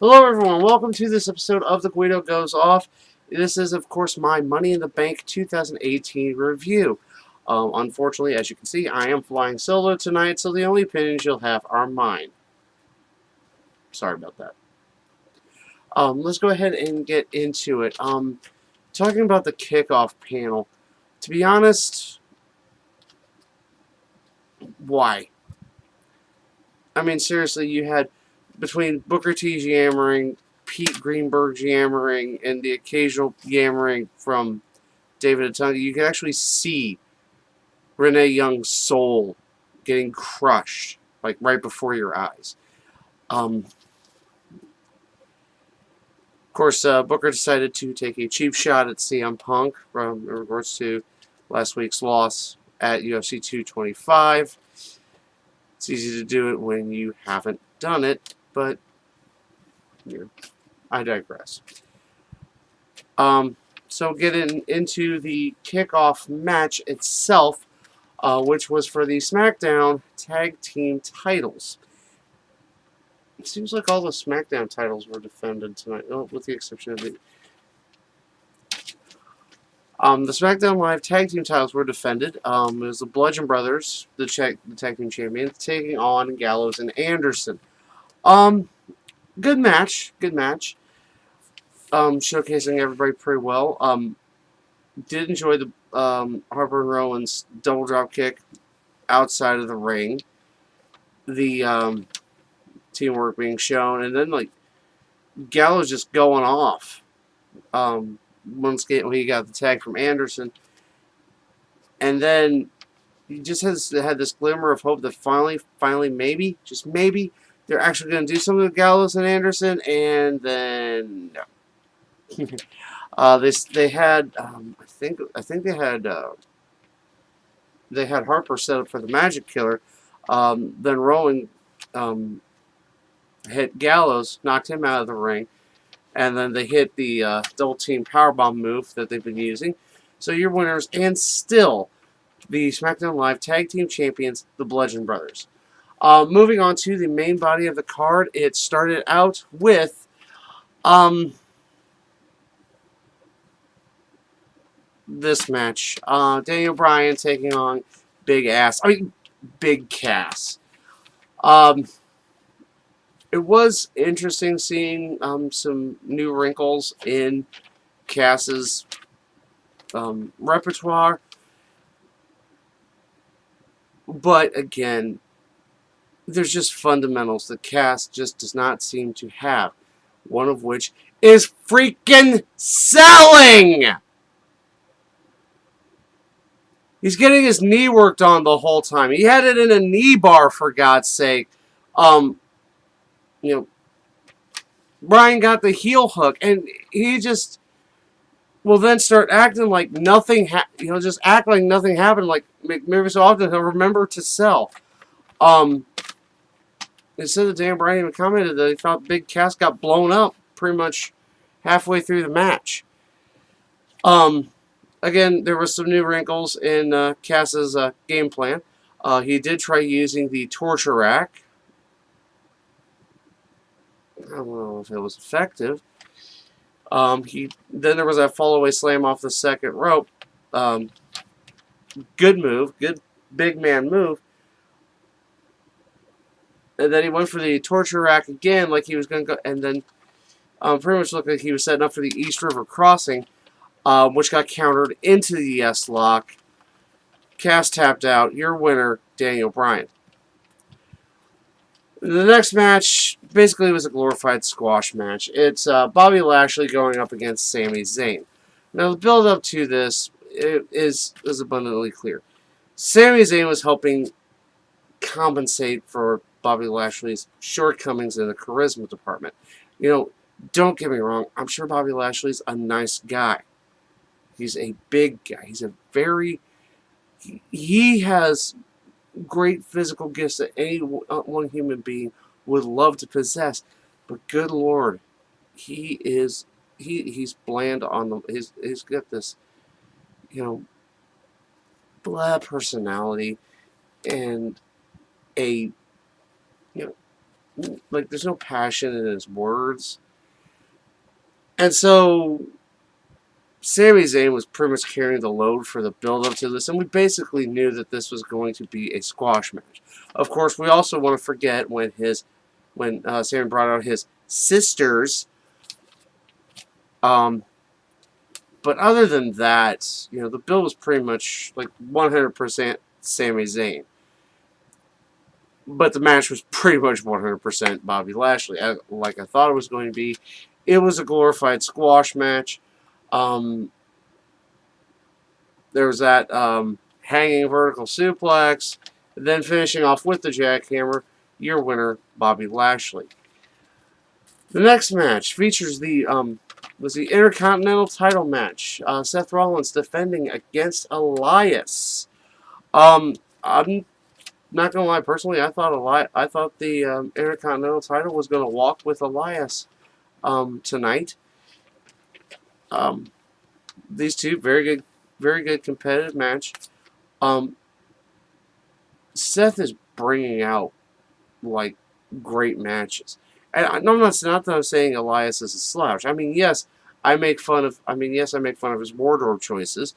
Hello, everyone. Welcome to this episode of The Guido Goes Off. This is, of course, my Money in the Bank 2018 review. Unfortunately, as you can see, I am flying solo tonight, so the only opinions you'll have are mine. Sorry about that. Let's go ahead and get into it. Talking about the kickoff panel. To be honest, why? I mean, seriously, you had between Booker T yammering, Pete Greenberg yammering, and the occasional yammering from David Otunga, you can actually see Renee Young's soul getting crushed, like right before your eyes. Of course, Booker decided to take a cheap shot at CM Punk in regards to last week's loss at UFC 225. It's easy to do it when you haven't done it, but I digress. So getting into the kickoff match itself, which was for the Smackdown Tag Team titles. It seems like all the Smackdown titles were defended tonight, with the exception of the SmackDown Live Tag Team titles were defended. It was the Bludgeon Brothers, the Tag Team Champions, taking on Gallows and Anderson. Good match. Showcasing everybody pretty well. Did enjoy the Harper and Rowan's double drop kick outside of the ring. The teamwork being shown, and then like Gallows just going off. Once when he got the tag from Anderson, and then he just had this glimmer of hope that finally, maybe, just maybe, they're actually going to do something with Gallows and Anderson, and then no. They had I think they had Harper set up for the Magic Killer. Then Rowan hit Gallows, knocked him out of the ring, and then they hit the double team powerbomb move that they've been using. So your winners, and still the SmackDown Live Tag Team Champions, the Bludgeon Brothers. Moving on to the main body of the card, it started out with this match. Daniel Bryan taking on Big Cass. It was interesting seeing some new wrinkles in Cass's repertoire. But again, there's just fundamentals that Cass just does not seem to have. One of which is freaking selling! He's getting his knee worked on the whole time. He had it in a knee bar, for God's sake. Bryan got the heel hook, and he just will then start acting like nothing, just act like nothing happened. Like maybe so often he'll remember to sell. Instead of Dan Bryan even commented that he thought Big Cass got blown up pretty much halfway through the match. Again, there were some new wrinkles in Cass's game plan. He did try using the torture rack. I don't know if it was effective. Then there was that fall away slam off the second rope. Good move, good big man move. And then he went for the torture rack again, like he was going to go, and then pretty much looked like he was setting up for the East River Crossing, which got countered into the S-lock. Cass tapped out. Your winner, Daniel Bryan. The next match basically was a glorified squash match. It's Bobby Lashley going up against Sami Zayn. Now, the build-up to this is abundantly clear. Sami Zayn was helping compensate for Bobby Lashley's shortcomings in the charisma department. Don't get me wrong. I'm sure Bobby Lashley's a nice guy. He's a big guy. He's a very... He has great physical gifts that any one human being would love to possess, but good Lord, he's bland on the. He's got this, blah personality, and a like, there's no passion in his words. And so Sami Zayn was pretty much carrying the load for the build-up to this, and we basically knew that this was going to be a squash match. Of course, we also want to forget when Sami brought out his sisters. But other than that, the build was pretty much like 100% Sami Zayn. But the match was pretty much 100% Bobby Lashley, like I thought it was going to be. It was a glorified squash match. There was that hanging vertical suplex, then finishing off with the jackhammer. Your winner, Bobby Lashley. The next match features the Intercontinental title match. Seth Rollins defending against Elias. I'm not gonna lie, personally, I thought the Intercontinental title was gonna walk with Elias tonight. These two very good competitive match. Seth is bringing out like great matches, and I'm not that I'm saying Elias is a slouch. I mean, yes, I make fun of his wardrobe choices,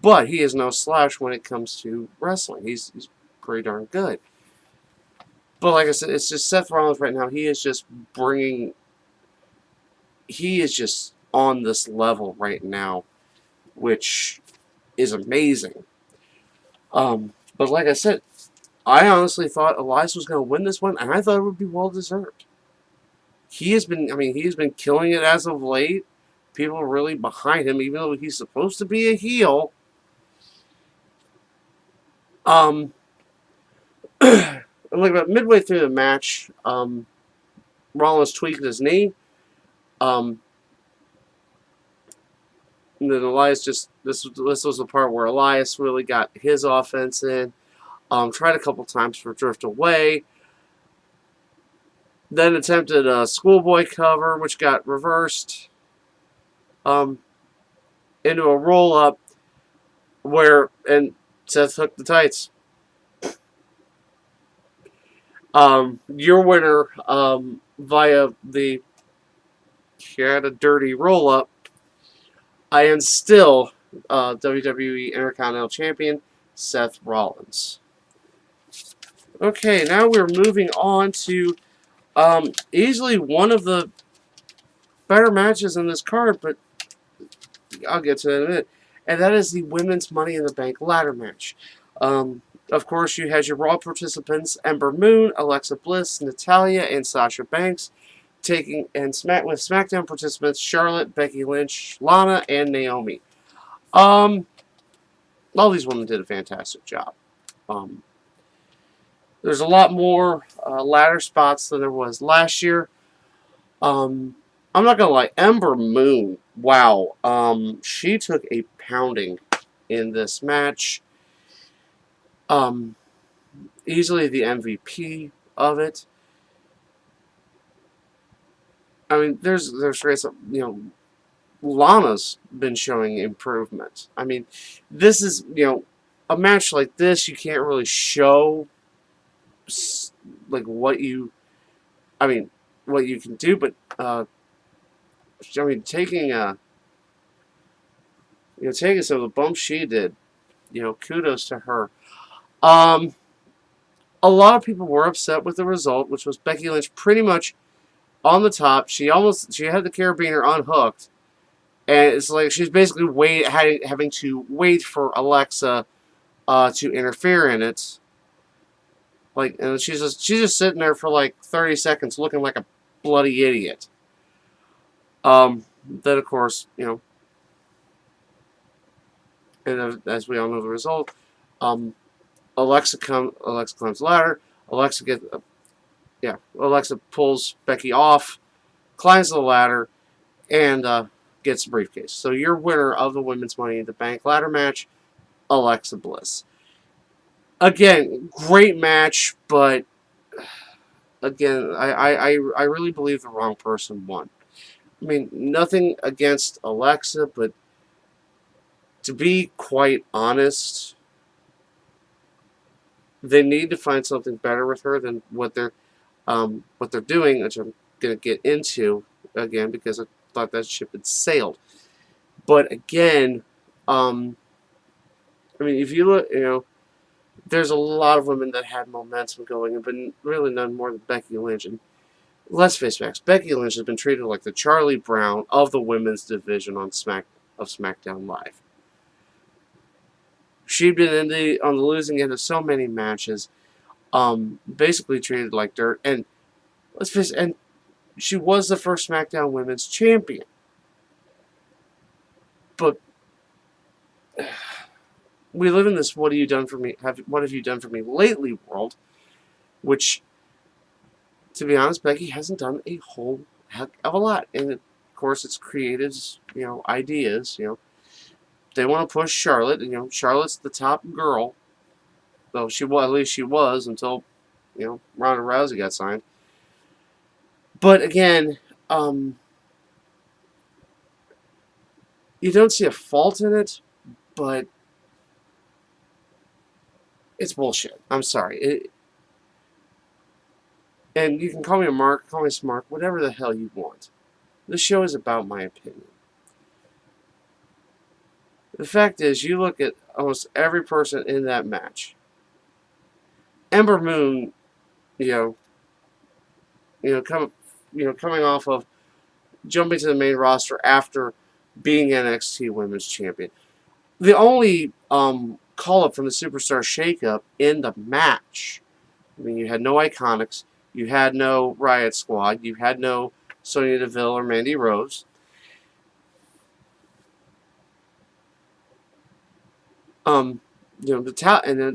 but he is no slouch when it comes to wrestling. He's pretty darn good. But like I said, it's just Seth Rollins right now. He is just on this level right now, which is amazing. But like I said, I honestly thought Elias was going to win this one, and I thought it would be well deserved. He has been killing it as of late. People are really behind him, even though he's supposed to be a heel. Like about midway through the match, Rollins tweaked his knee. And then Elias this was the part where Elias really got his offense in. Tried a couple times for drift away. Then attempted a schoolboy cover, which got reversed into a roll up and Seth hooked the tights. Your winner via the dirty roll up. I am still WWE Intercontinental Champion Seth Rollins. Okay, now we're moving on to easily one of the better matches in this card, but I'll get to that in a minute. And that is the Women's Money in the Bank ladder match. Of course, you had your Raw participants, Ember Moon, Alexa Bliss, Natalya, and Sasha Banks, with SmackDown participants Charlotte, Becky Lynch, Lana, and Naomi. All these women did a fantastic job. There's a lot more ladder spots than there was last year. I'm not gonna lie, Ember Moon, wow, she took a pounding in this match. Easily the MVP of it. I mean, there's Lana's been showing improvement. I mean, this is a match like this you can't really show like what you can do, but taking some of the bumps she did, kudos to her. A lot of people were upset with the result, which was Becky Lynch pretty much on the top. She had the carabiner unhooked, and it's like she's basically having to wait for Alexa to interfere in it. Like, and she's just sitting there for like 30 seconds, looking like a bloody idiot. Then of course, and as we all know the result, Alexa climbs the ladder. Alexa pulls Becky off, climbs the ladder, and gets the briefcase. So your winner of the Women's Money in the Bank ladder match, Alexa Bliss. Again, great match, but again, I really believe the wrong person won. I mean, nothing against Alexa, but to be quite honest, they need to find something better with her than what they're. what they're doing, which I'm going to get into again because I thought that ship had sailed. But again, I mean, if you look, there's a lot of women that had momentum going, but really none more than Becky Lynch. And let's face facts, Becky Lynch has been treated like the Charlie Brown of the women's division on SmackDown Live. She'd been on the losing end of so many matches, basically treated like dirt. And let's face it, and she was the first SmackDown Women's Champion. But we live in this "what have you done for me? What have you done for me lately?" world, which, to be honest, Becky hasn't done a whole heck of a lot. And of course, it's creatives, ideas. They want to push Charlotte. Charlotte's the top girl, though at least she was until Ronda Rousey got signed. But again, you don't see a fault in it, but it's bullshit. I'm sorry. And you can call me a mark, call me smart, whatever the hell you want. This show is about my opinion. The fact is, you look at almost every person in that match. Ember Moon, coming off of jumping to the main roster after being NXT Women's Champion. The only call-up from the Superstar Shake-Up in the match. I mean, you had no Iconics. You had no Riot Squad. You had no Sonya Deville or Mandy Rose.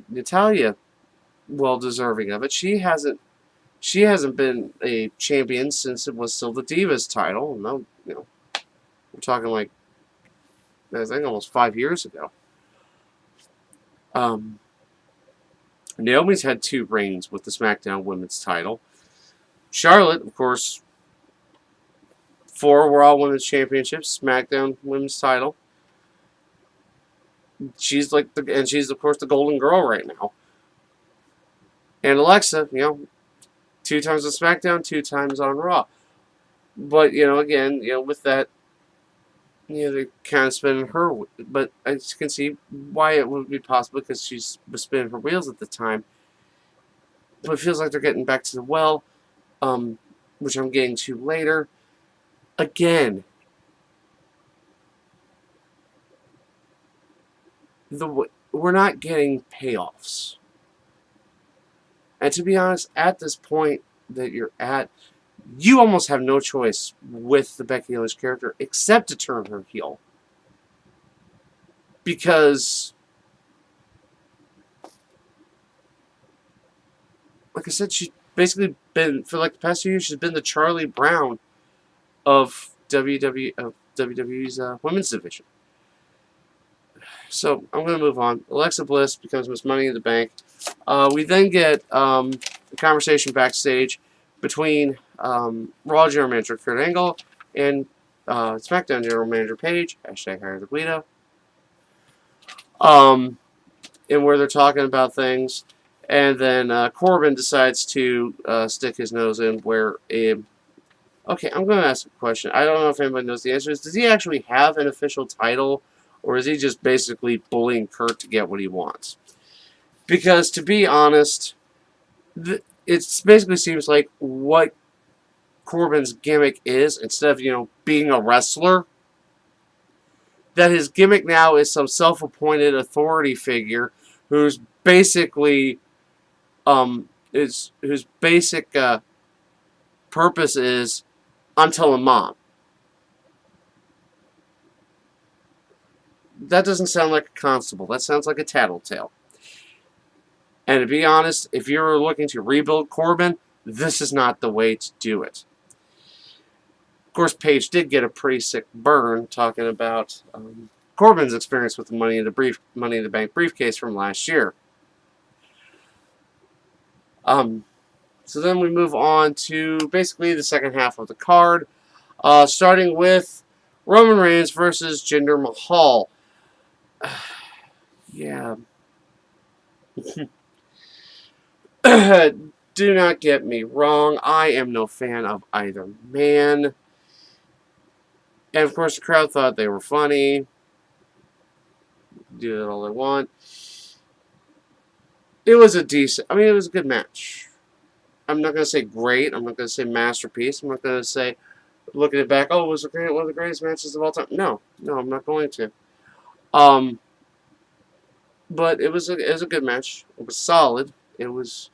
Natalya, well deserving of it. She hasn't been a champion since it was still the Divas title. No, we're talking like I think almost 5 years ago. Naomi's had 2 reigns with the SmackDown Women's title. Charlotte, of course, 4 Raw Women's Championships, SmackDown Women's title. She's of course the Golden Girl right now. And Alexa, 2 times on SmackDown, 2 times on Raw. But again, with that, they're kind of spinning her. But I can see why it would be possible because she was spinning her wheels at the time. But it feels like they're getting back to the well, which I'm getting to later. Again, we're not getting payoffs. And to be honest, at this point that you're at, you almost have no choice with the Becky Lynch character except to turn her heel. Because, like I said, she's basically been, for like the past few years, she's been the Charlie Brown of WWE's women's division. So I'm going to move on. Alexa Bliss becomes Miss Money in the Bank. We then get a conversation backstage between Raw General Manager Kurt Angle and SmackDown General Manager Paige, #Hire the Guido, and where they're talking about things. And then Corbin decides to stick his nose in where okay, I'm going to ask a question. I don't know if anybody knows the answer. Does he actually have an official title? Or is he just basically bullying Kurt to get what he wants? Because, to be honest, it basically seems like what Corbin's gimmick is, instead of, being a wrestler, that his gimmick now is some self-appointed authority figure whose basically, whose basic purpose is, I'm telling Mom. That doesn't sound like a constable. That sounds like a tattletale. And to be honest, if you're looking to rebuild Corbin, this is not the way to do it. Of course, Paige did get a pretty sick burn talking about Corbin's experience with the Money in the Bank briefcase from last year. So then we move on to basically the second half of the card, starting with Roman Reigns versus Jinder Mahal. Yeah. Did do not get me wrong. I am no fan of either man. And of course, the crowd thought they were funny. Do it all they want. It was a decent. I mean, it was a good match. I'm not going to say great. I'm not going to say masterpiece. I'm not going to say, looking it back, oh, it was one of the greatest matches of all time. No, I'm not going to. But it was a good match. It was solid. It was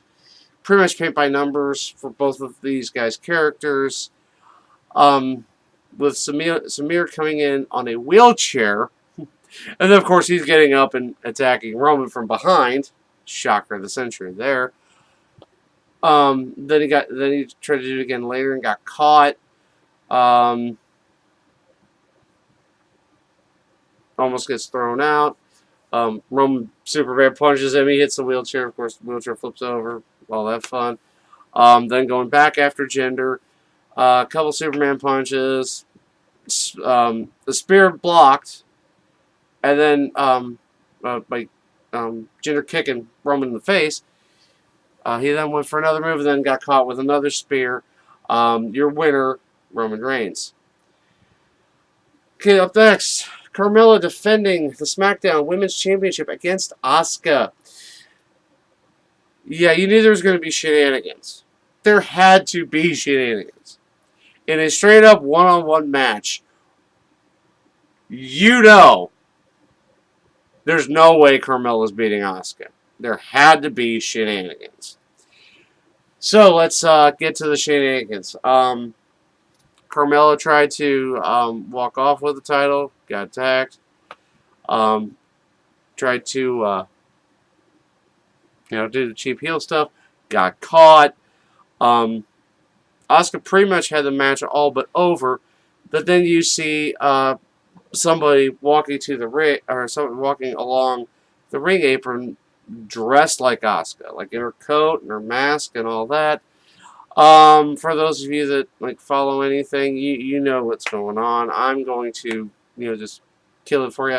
pretty much paint by numbers for both of these guys' characters. With Samir coming in on a wheelchair, and then of course he's getting up and attacking Roman from behind. Shocker of the century there. Then he tried to do it again later and got caught. Almost gets thrown out. Roman Superman punches him. He hits the wheelchair. Of course, the wheelchair flips over. All that fun. Then going back after Jinder. A couple Superman punches. The spear blocked. And then by Jinder kicking Roman in the face. He then went for another move and then got caught with another spear. Your winner, Roman Reigns. Okay, up next. Carmella defending the Smackdown Women's Championship against Asuka. Yeah, you knew there was going to be shenanigans. There had to be shenanigans. In a straight-up one-on-one match, you know there's no way Carmella's beating Asuka. There had to be shenanigans. So, let's get to the shenanigans. Carmella tried to walk off with the title, got attacked. Tried to, do the cheap heel stuff, got caught. Asuka pretty much had the match all but over, but then you see somebody walking to the ring, or someone walking along the ring apron dressed like Asuka, like in her coat and her mask and all that. For those of you that follow anything, you know what's going on. I'm going to just kill it for you.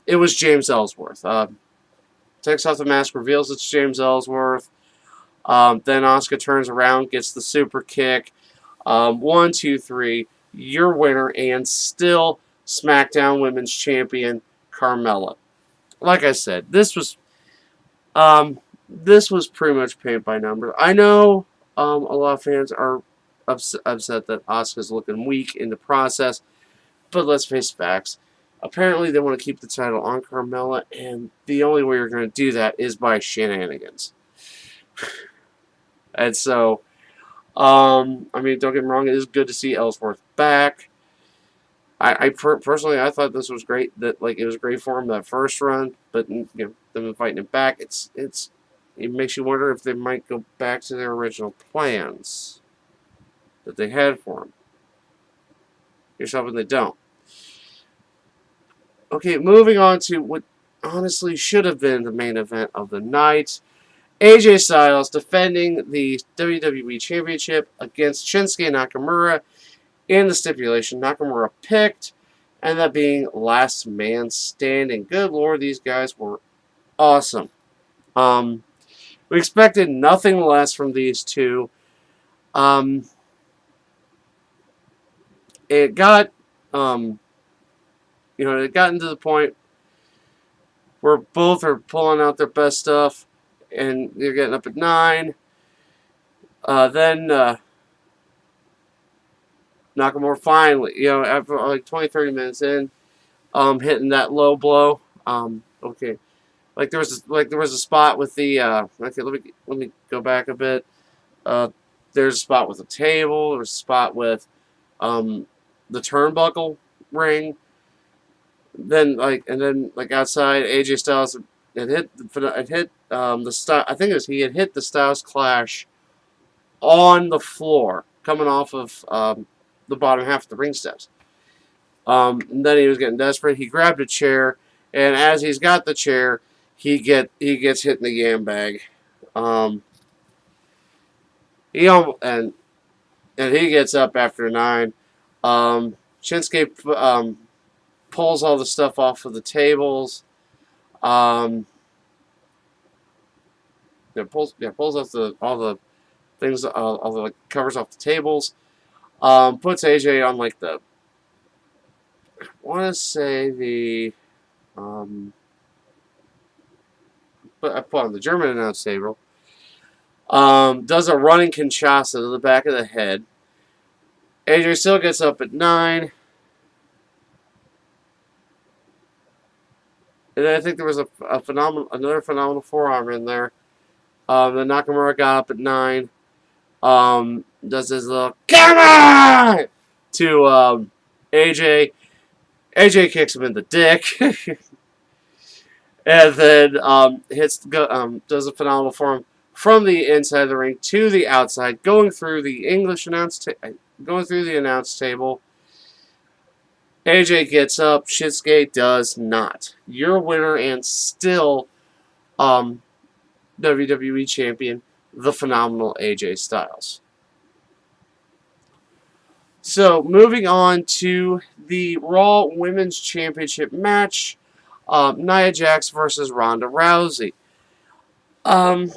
It was James Ellsworth. Takes off the mask, reveals it's James Ellsworth. Then Asuka turns around, gets the super kick. 1, 2, 3. Your winner and still SmackDown Women's Champion Carmella. Like I said, this was pretty much paint by numbers. I know a lot of fans are upset that Asuka's looking weak in the process, but let's face facts. Apparently, they want to keep the title on Carmella, and the only way you're going to do that is by shenanigans. And so, I mean, don't get me wrong, it is good to see Ellsworth back. Personally, I thought this was great. That it was great for him that first run, but them fighting it back, it makes you wonder if they might go back to their original plans that they had for him. Here's hoping they don't. Okay, moving on to what honestly should have been the main event of the night. AJ Styles defending the WWE Championship against Shinsuke Nakamura in the stipulation. Nakamura picked, and that being last man standing. Good Lord, these guys were awesome. We expected nothing less from these two. It got, it got into the point where both are pulling out their best stuff, and they're getting up at 9. Then Nakamura finally, after 20, 30 minutes in, hitting that low blow. Okay. There was a spot with the okay, let me go back a bit. There's a spot with a table. There's a spot with the turnbuckle ring. Then outside, AJ Styles had hit the style. I think he had hit the Styles Clash on the floor, coming off of the bottom half of the ring steps. And then he was getting desperate. He grabbed a chair, and as he's got the chair, he gets hit in the yam bag. And he gets up after 9. Shinsuke pulls all the stuff off of the tables. pulls off all the things, all the like, covers off the tables. Puts AJ on like the, I want to say the, but I put on the German announce table. Does a running Kinshasa to the back of the head. AJ still gets up at 9. And then I think there was another phenomenal forearm in there. Then Nakamura got up at 9. Does his little come on to AJ. AJ kicks him in the dick, and then does a phenomenal form from the inside of the ring to the outside, going through the announce table. AJ gets up. Shinsuke does not. Your winner and still WWE champion, the phenomenal AJ Styles. So, moving on to the Raw Women's Championship match, Nia Jax versus Ronda Rousey. Ronda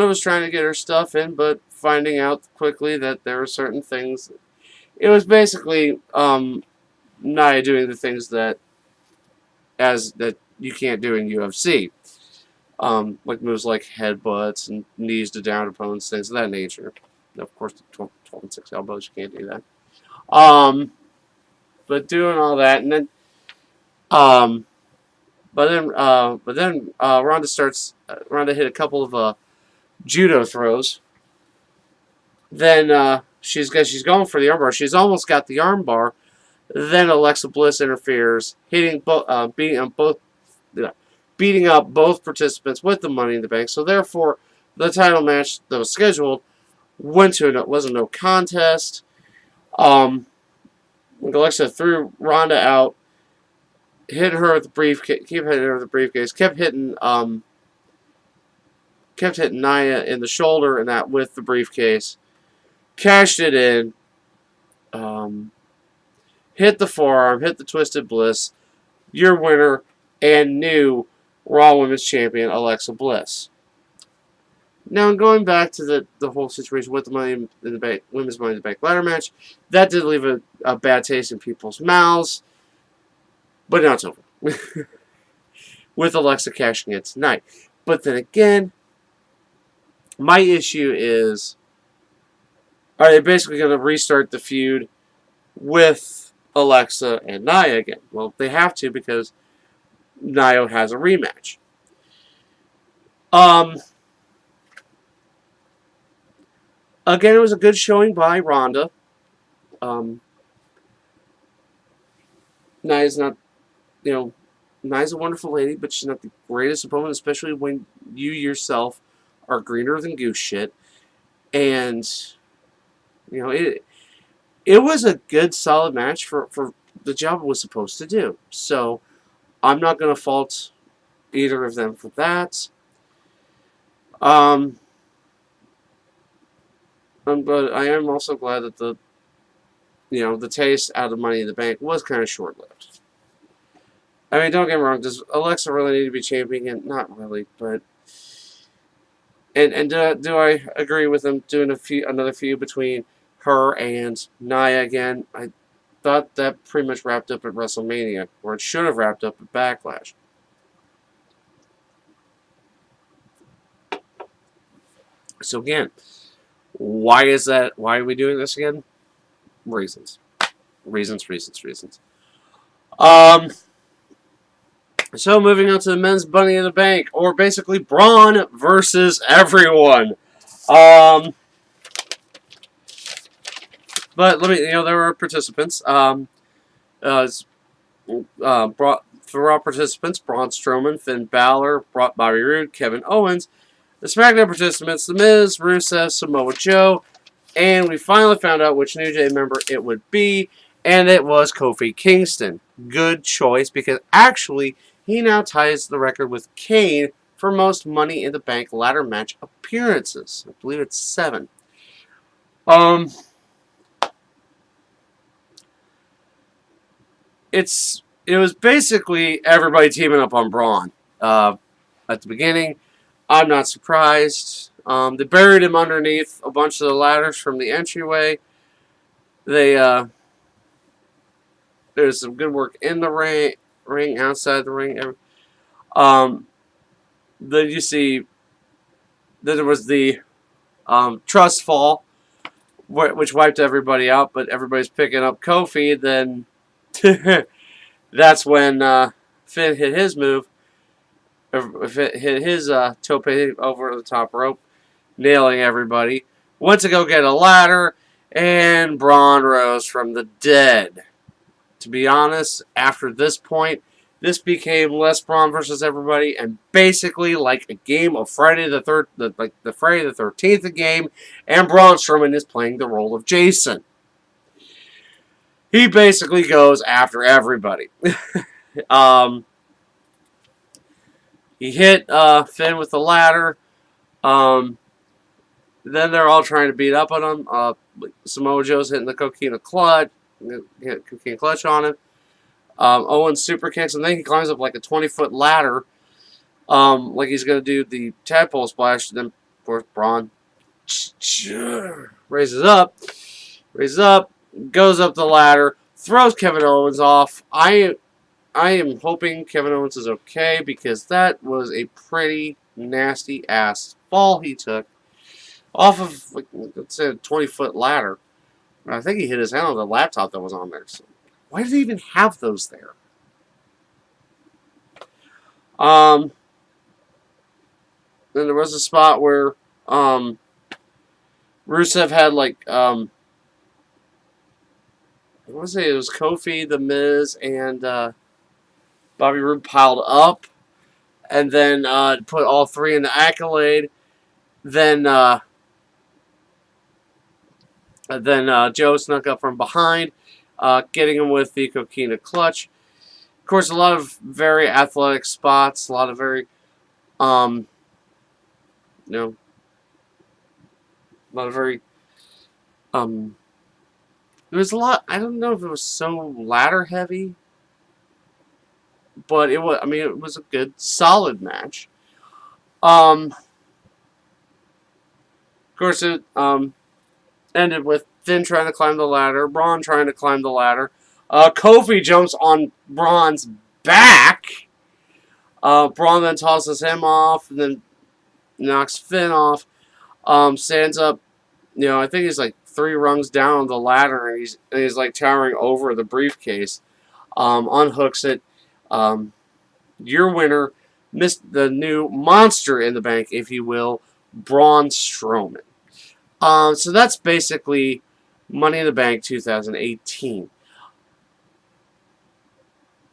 was trying to get her stuff in, but finding out quickly that there were certain things. It was basically Nia doing the things that you can't do in UFC. Like moves like headbutts and knees to down opponents, things of that nature. Of course, the 12 and 6 elbows, you can't do that. But doing all that, and then, Ronda starts. Ronda hit a couple of judo throws. Then she's going for the armbar. She's almost got the armbar. Then Alexa Bliss interferes, beating up both participants with the Money in the Bank. So therefore, the title match that was scheduled was a no contest. Alexa threw Ronda out, hitting her with the briefcase, kept hitting Nia in the shoulder, and that with the briefcase. Cashed it in. Hit the forearm, hit the Twisted Bliss. Your winner and new Raw Women's Champion, Alexa Bliss. Now, going back to the whole situation with the Money in the Bank, Women's Money in the Bank ladder match, that did leave a bad taste in people's mouths. But now it's over. With Alexa cashing it tonight. But then again, my issue is, are they basically going to restart the feud with Alexa and Nia again? Well, they have to, because Nia has a rematch. Again, it was a good showing by Ronda. Nia's not, Nia's a wonderful lady, but she's not the greatest opponent, especially when you yourself are greener than goose shit. And, it was a good, solid match for the job it was supposed to do. So, I'm not going to fault either of them for that. But I am also glad that the taste out of Money in the Bank was kind of short-lived. I mean, don't get me wrong, does Alexa really need to be champion? Not really, but... And do I agree with them doing another feud between her and Nia again? I thought that pretty much wrapped up at WrestleMania, or it should have wrapped up at Backlash. So again, why is that? Why are we doing this again? Reasons. So moving on to the men's Money in the Bank, or basically Braun versus everyone. But there were participants. For all participants, Braun Strowman, Finn Balor, Bobby Roode, Kevin Owens. The Smackdown participants, The Miz, Rusev, Samoa Joe, and we finally found out which New Day member it would be, and it was Kofi Kingston. Good choice, because actually, he now ties the record with Kane for most Money in the Bank ladder match appearances. I believe it's 7. It was basically everybody teaming up on Braun at the beginning. I'm not surprised. They buried him underneath a bunch of the ladders from the entryway. They There's some good work in the ring, outside the ring. Um, then you see that there was the trust fall, which wiped everybody out, but everybody's picking up Kofi. Then that's when Finn hit his move, hit his tope over the top rope, nailing everybody. Went to go get a ladder, and Braun rose from the dead. To be honest, after this point, this became less Braun versus everybody, and basically like a game of Friday the Friday the 13th game, and Braun Strowman is playing the role of Jason. He basically goes after everybody. He hit Finn with the ladder. Then they're all trying to beat up on him. Samoa Joe's hitting the coquina clutch on him. Owen super kicks, and then he climbs up like a 20-foot ladder, like he's going to do the tadpole splash. Then, of course, Braun raises up, goes up the ladder, throws Kevin Owens off. I am hoping Kevin Owens is okay, because that was a pretty nasty ass fall he took off of, like, let's say, a 20-foot ladder. I think he hit his head on the laptop that was on there. So why do they even have those there? Then there was a spot where Rusev had like I want to say it was Kofi, The Miz, and Bobby Roode piled up, and then put all three in the Accolade. Then Joe snuck up from behind, getting him with the coquina clutch. Of course, a lot of very athletic spots, a lot of very, a lot of very, there was a lot. I don't know if it was so ladder heavy, but it was. I mean, it was a good, solid match. Of course, it ended with Finn trying to climb the ladder, Braun trying to climb the ladder. Kofi jumps on Braun's back. Braun then tosses him off, and then knocks Finn off. Stands up, I think he's like 3 rungs down on the ladder, and he's like towering over the briefcase. Unhooks it. Your winner, missed the new monster in the bank, if you will, Braun Strowman. So that's basically Money in the Bank 2018.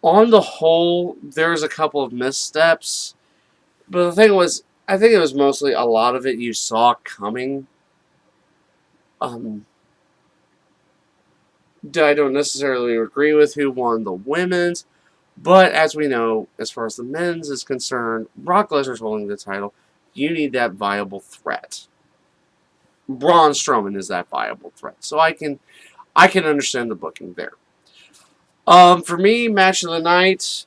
On the whole, there's a couple of missteps, but the thing was, I think it was mostly a lot of it you saw coming. I don't necessarily agree with who won the women's, but as we know, as far as the men's is concerned, Brock Lesnar's holding the title. You need that viable threat. Braun Strowman is that viable threat, so I can understand the booking there. For me, match of the night,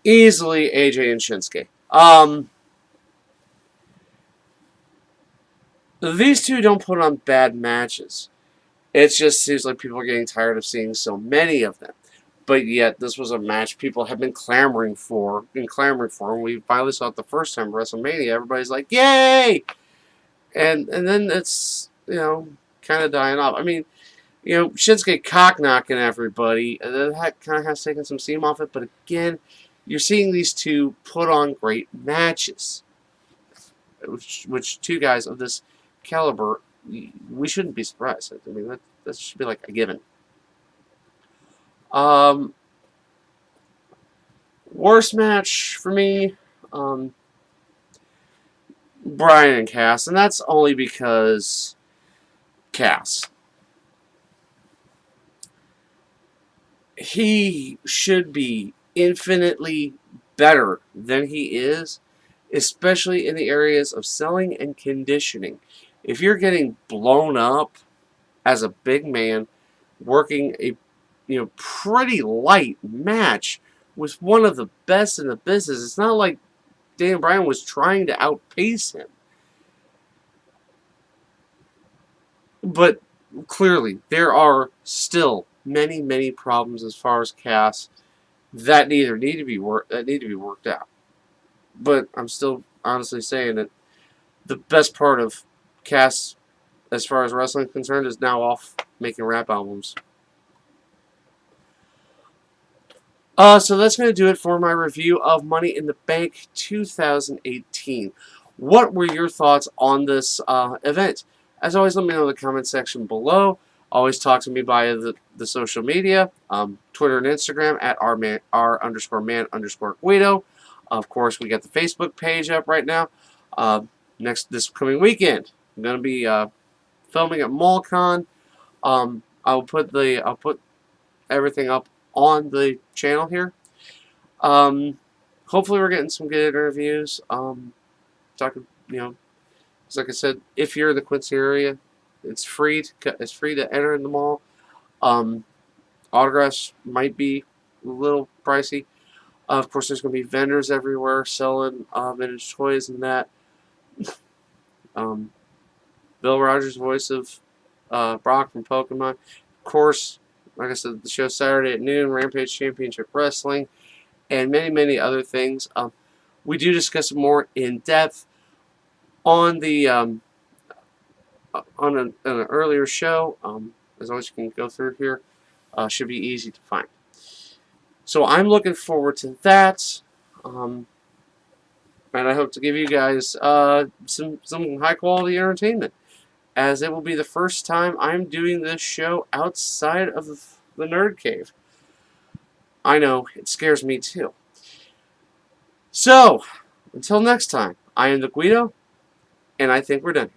easily AJ and Shinsuke. These two don't put on bad matches. It just seems like people are getting tired of seeing so many of them. But yet, this was a match people have been clamoring for, and we finally saw it the first time at WrestleMania. Everybody's like, yay! And then it's, kind of dying off. I mean, Shinsuke cock-knocking everybody, and then that kind of has taken some steam off it. But again, you're seeing these two put on great matches. Which two guys of this caliber, we shouldn't be surprised. I mean, that should be like a given. Worst match for me, Bryan and Cass, and that's only because Cass. He should be infinitely better than he is, especially in the areas of selling and conditioning. If you're getting blown up as a big man, working a pretty light match with one of the best in the business, it's not like Daniel Bryan was trying to outpace him. But clearly, there are still many, many problems as far as Cass that need to be worked out. But I'm still honestly saying that the best part of Cass, as far as wrestling is concerned, is now off making rap albums. So that's going to do it for my review of Money in the Bank 2018. What were your thoughts on this event? As always, let me know in the comment section below. Always talk to me via the social media, Twitter and Instagram at r_man_Guido. Of course, we got the Facebook page up right now. This coming weekend, I'm going to be filming at MallCon. I'll put everything up on the channel here. Hopefully we're getting some good interviews. Talking, like I said, if you're in the Quincy area, it's free to enter in the mall. Autographs might be a little pricey. Of course, there's going to be vendors everywhere selling vintage toys and that. Bill Rogers, voice of Brock from Pokemon. Of course, like I said, the show Saturday at noon, Rampage Championship Wrestling, and many, many other things. We do discuss it more in depth on the on an earlier show. As always, you can go through here. Should be easy to find. So I'm looking forward to that. And I hope to give you guys some high quality entertainment, as it will be the first time I'm doing this show outside of the Nerd Cave. I know, it scares me too. So, until next time, I am the Guido, and I think we're done.